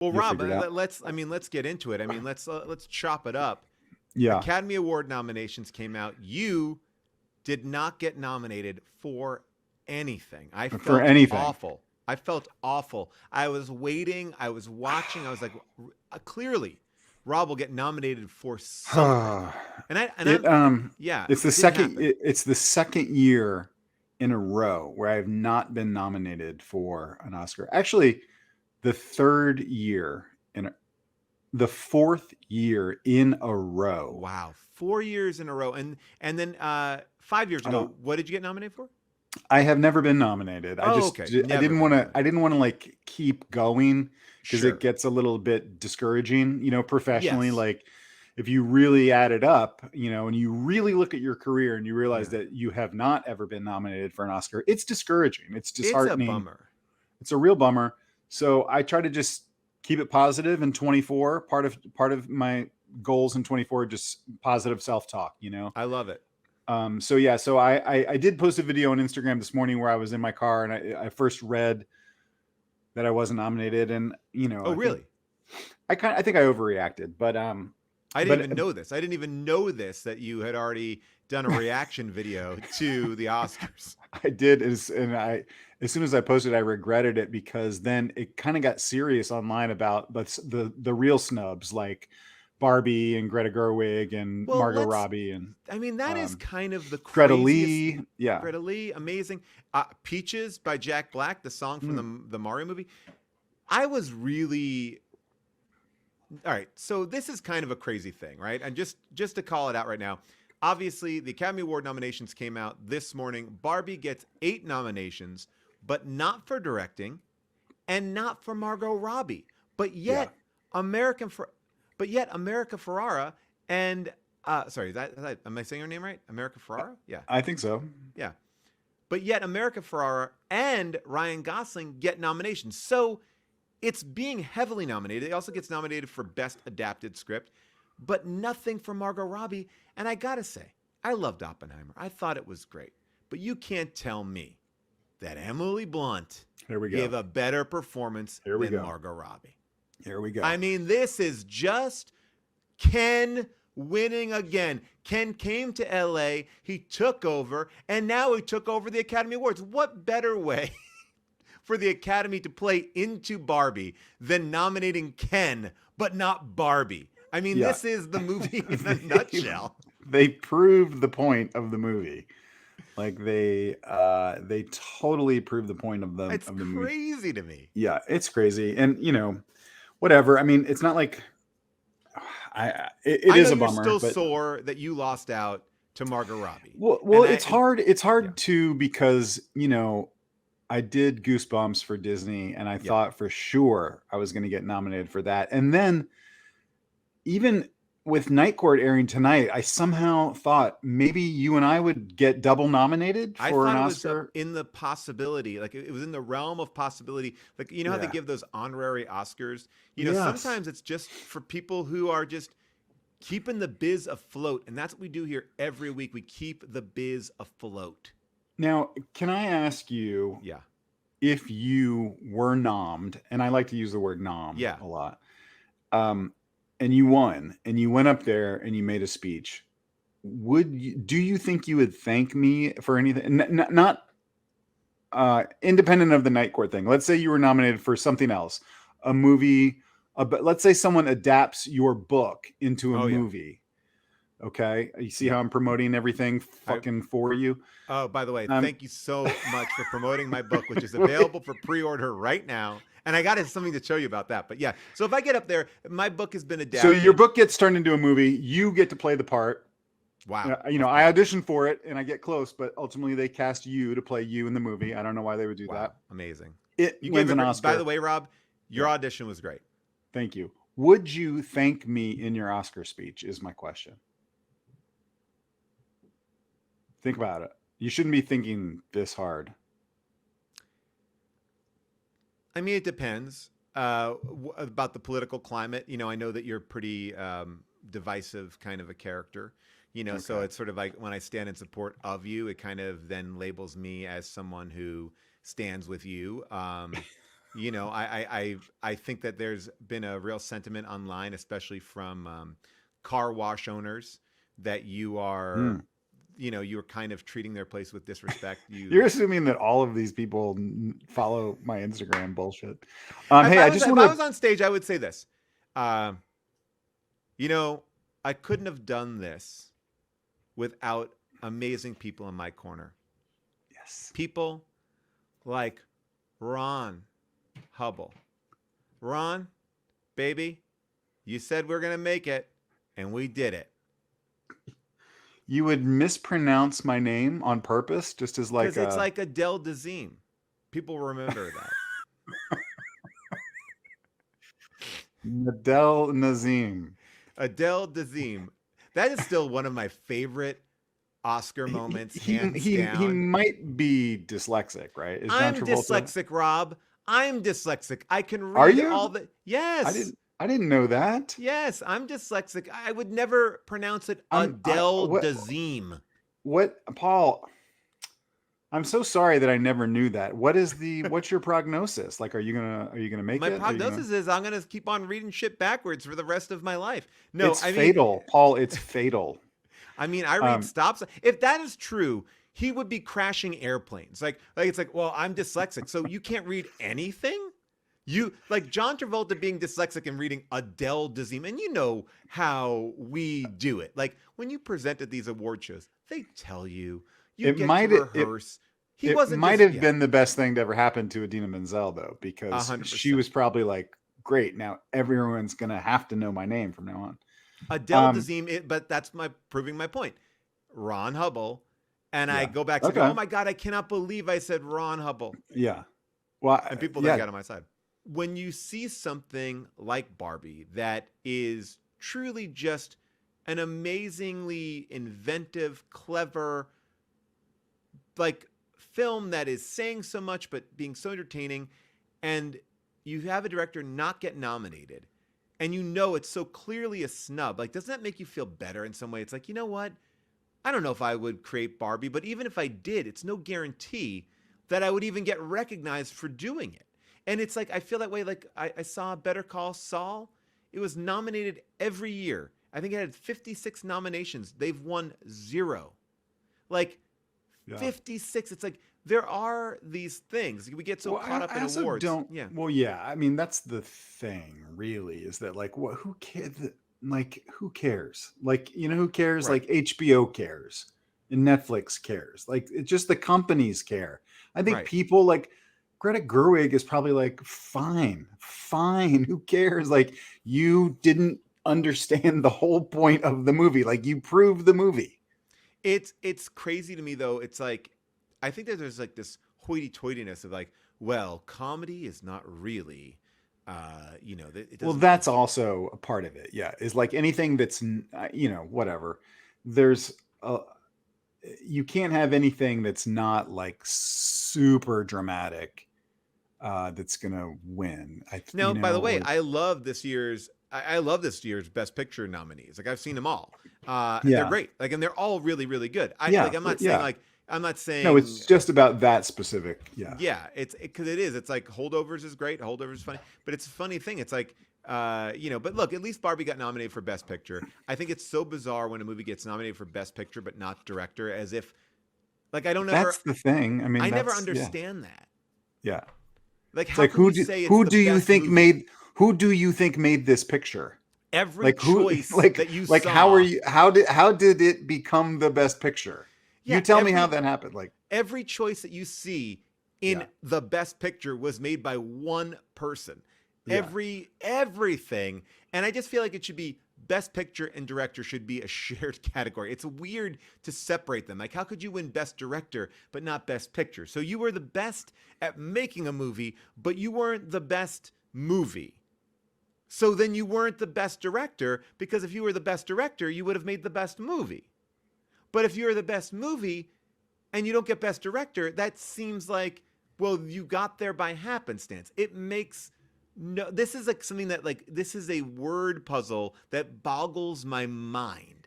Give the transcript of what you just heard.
Well, You'll Rob, figure it out. let's get into it. I mean, let's chop it up. Yeah, Academy Award nominations came out. You did not get nominated for anything. I for felt anything. awful. I felt awful. I was waiting. I was watching. I was like, clearly, Rob will get nominated for something. it Yeah, it's the it didn't second happen. it's the second year in a row where I have not been nominated for an Oscar. Actually, the third year in a, the fourth year in a row. Wow, 4 years in a row, and then 5 years I don't ago, what did you get nominated for? I have never been nominated. Oh, okay, I never didn't been want to nominated. like keep going because it Sure. gets a little bit discouraging, professionally. Yes, Like if you really add it up, and you really look at your career and you realize yeah, that you have not ever been nominated for an Oscar, it's discouraging. It's it's a disheartening. bummer. It's a real bummer. So I try to just keep it positive in 24. Part of my goals in 24 just positive self-talk. I love it. So yeah, so I did post a video on Instagram this morning where I was in my car and I first read that I wasn't nominated, and Oh, I think really? I think I overreacted, I didn't but even know this. I didn't even know this that you had already done a reaction video to the Oscars. I did as soon as I posted, I regretted it because then it kind of got serious online about the real snubs like Barbie and Greta Gerwig and Well, Margot let's. Robbie and I mean, that is um, kind of the Greta craziest. Lee. Yeah. Greta Lee, amazing. Peaches by Jack Black, the song from Mm. the Mario movie. I was really all right. So this is kind of a crazy thing, right? And just to call it out right now, obviously the Academy Award nominations came out this morning. Barbie gets 8 nominations, but not for directing and not for Margot Robbie. But Yeah. yet American for but yet America Ferrara and sorry, am I saying her name right? America I Ferrara? Yeah. I think so. Yeah. But yet America Ferrara and Ryan Gosling get nominations. So it's being heavily nominated. It also gets nominated for Best Adapted Script, but nothing for Margot Robbie. And I gotta say, I loved Oppenheimer. I thought it was great. But you can't tell me that Emily Blunt Here we go. gave a better performance Here we than go. Margot Robbie. Here we go. I mean, this is just Ken winning again. Ken came to LA, he took over, and now he took over the Academy Awards. What better way for the Academy to play into Barbie than nominating Ken, but not Barbie? I mean, Yeah. this is the movie in a they, nutshell. they proved the point of the movie. Like they totally proved the point It's of the movie. crazy to me. Yeah, it's crazy. And whatever. I mean, it's not like it I know is a you're bummer, still but sore that you lost out to Margot Robbie. well, And it's hard. It's yeah, hard to because, I did Goosebumps for Disney and I yep. thought for sure I was going to get nominated for that. And then even with Night Court airing tonight, I somehow thought maybe you and I would get double nominated I for an thought it was Oscar. in the possibility, like it was in the realm of possibility. Like, you know how they Yeah. give those honorary Oscars? Yes. Sometimes it's just for people who are just keeping the biz afloat. And that's what we do here every week. We keep the biz afloat. Now, can I ask you Yeah. if you were nommed, and I like to use the word nom Yeah. a lot, um, and you won, and you went up there and you made a speech, do you think you would thank me for anything? Not independent of the Night Court thing. Let's say you were nominated for something else, a movie. But let's say someone adapts your book into a Oh, yeah. movie. Okay, you see Yeah. how I'm promoting everything I, fucking for you. oh, by the way, Um, thank you so much for promoting my book, which is available for pre order right now. And I got something to show you about that. But yeah, so if I get up there, my book has been so your adapted. book gets turned into a movie. You get to play the part. Wow. Of I Barbie. auditioned for it and I get close, but ultimately they cast you to play you in the movie. I don't know why they would do Wow. that. Amazing. It You gave wins a an great, by the Oscar. way, Rob, your Yeah, audition was great. thank you. Would you thank me in your Oscar speech? Is my question. Think about it. You shouldn't be thinking this hard. I mean, it depends about the political climate. I know that you're pretty divisive kind of a character. So Okay. it's sort of like when I stand in support of you, it kind of then labels me as someone who stands with you. You know, I think that there's been a real sentiment online, especially from car wash owners, that you are, Hmm. you're kind of treating their place with disrespect. You're assuming that all of these people follow my Instagram bullshit. If Hey, I I was just if want I to. was on stage, I would say this. Uh, you know, I couldn't have done this without amazing people in my corner. Yes. People like Ron Hubble. Ron, baby, you said we're gonna make it, and we did it. You would mispronounce my name on purpose, just as like Because it's a like Adele Dazeem. People remember that. Nadel Nazim. Adele Dazeem. That is still one of my favorite Oscar moments, hands He down. might be dyslexic, right? Is John I'm Travolta? dyslexic, Rob. I'm dyslexic. I can Are read all you? the. I Yes. didn't. I didn't know that. Yes, I'm dyslexic. I would never pronounce it I Adele Dazeem. what Paul? I'm so sorry that I never knew that. What's your prognosis? Like, are you gonna make My it? Are you gonna? prognosis is I'm going to keep on reading shit backwards for the rest of my life. No, It's fatal, Paul. It's fatal. I mean, I read Um, stops. If that is true, he would be crashing airplanes. Like it's like, well, I'm dyslexic, so you can't read anything. You like John Travolta being dyslexic and reading Adele Dazeem, and you know how we do it. Like when you present at these award shows, they tell you you it get to might rehearse. He it wasn't might just have been the best thing to ever happen to Adina Menzel though, a because hundred she percent. was probably like, great, now everyone's gonna have to know my name from now on. Adele Um, Dazeem, but that's my proving my point. Ron Hubble, and I yeah. go back to go, oh Okay. my god, I cannot believe I said Ron Hubble, Yeah. Well, and people then yeah. got on my side. When you see something like Barbie that is truly just an amazingly inventive, clever, like film that is saying so much but being so entertaining, and you have a director not get nominated, and you know it's so clearly a snub, like doesn't that make you feel better in some way? It's like, you know what? I don't know if I would create Barbie, but even if I did, it's no guarantee that I would even get recognized for doing it. And it's like, I feel that way. Like, I saw Better Call Saul. It was nominated every year. I think it had 56 nominations. They've won zero. Like, Yeah. 56. It's like, there are these things. We get so Well, caught up I in also awards. don't. Yeah. Well, yeah. I mean, that's the thing, really, is that like, what? Who cares? Like, who cares? Like, who cares? Right. Like, HBO cares, and Netflix cares. Like, just the companies care. I think Right. people like Greta Gerwig is probably like, fine, fine. Who cares? Like, you didn't understand the whole point of the movie. Like, you proved the movie. It's crazy to me though. It's like I think that there's like this hoity-toityness of like, well, comedy is not really, it Well, doesn't. that's also a part of it. Yeah, is like anything that's whatever. There's a, you can't have anything that's not like super dramatic that's gonna win. Now, by the way, I love this year's Best Picture nominees. Like I've seen them all. They're Yeah, great. Like, and they're all really, really good. yeah, yeah. I'm not No, it's saying just about that specific. Yeah, yeah. It's because it is. It's like Holdovers is great. Holdovers is funny, but it's a funny thing. It's like But look, at least Barbie got nominated for Best Picture. I think it's so bizarre when a movie gets nominated for Best Picture but not director, as if like that's the thing. I mean, I never that's yeah, understand that. yeah. Like, It's how like can you say it's who the do you best think movie? made this picture? Every Like who choice that you how are saw, you how did it become the best picture? You yeah, tell me how that happened. Like, every choice that you see in yeah, the best picture was made by one person. yeah. Everything, and I just feel like it should be best picture and director should be a shared category. It's weird to separate them. Like, how could you win best director but not best picture? So you were the best at making a movie, but you weren't the best movie. So then you weren't the best director, because if you were the best director, you would have made the best movie. But if you're the best movie and you don't get best director, that seems like, well, you got there by happenstance. It makes no, this is like something that, like, this is a word puzzle that boggles my mind.